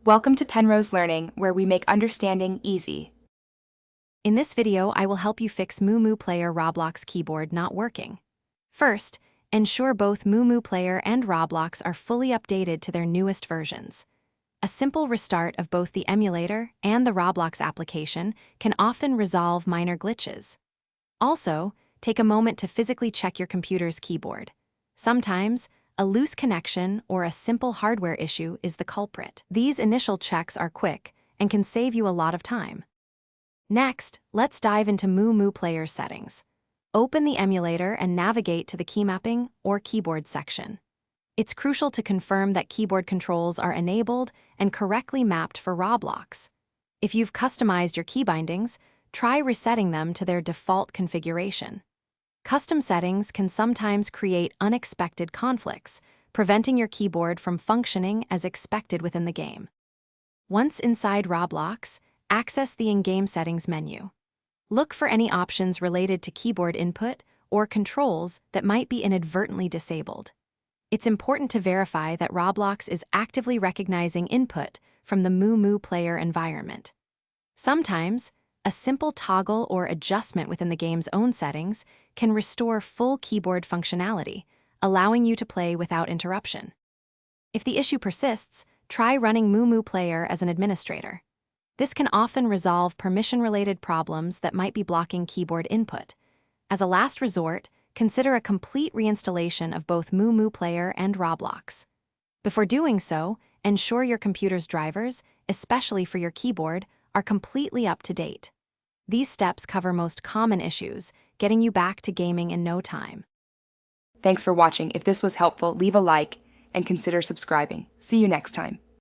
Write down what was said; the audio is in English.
Welcome to Penrose Learning, where we make understanding easy. In this video, I will help you fix MuMu Player Roblox keyboard not working. First, ensure both MuMu Player and Roblox are fully updated to their newest versions. A simple restart of both the emulator and the Roblox application can often resolve minor glitches. Also, take a moment to physically check your computer's keyboard. Sometimes, a loose connection or a simple hardware issue is the culprit. These initial checks are quick and can save you a lot of time. Next, let's dive into MuMu Player settings. Open the emulator and navigate to the key mapping or keyboard section. It's crucial to confirm that keyboard controls are enabled and correctly mapped for Roblox. If you've customized your key bindings, try resetting them to their default configuration. Custom settings can sometimes create unexpected conflicts, preventing your keyboard from functioning as expected within the game. Once inside Roblox, access the in-game settings menu. Look for any options related to keyboard input or controls that might be inadvertently disabled. It's important to verify that Roblox is actively recognizing input from the MuMu Player environment. Sometimes, a simple toggle or adjustment within the game's own settings can restore full keyboard functionality, allowing you to play without interruption. If the issue persists, try running MuMu Player as an administrator. This can often resolve permission-related problems that might be blocking keyboard input. As a last resort, consider a complete reinstallation of both MuMu Player and Roblox. Before doing so, ensure your computer's drivers, especially for your keyboard, are completely up to date. These steps cover most common issues, getting you back to gaming in no time. Thanks for watching. If this was helpful, leave a like and consider subscribing. See you next time.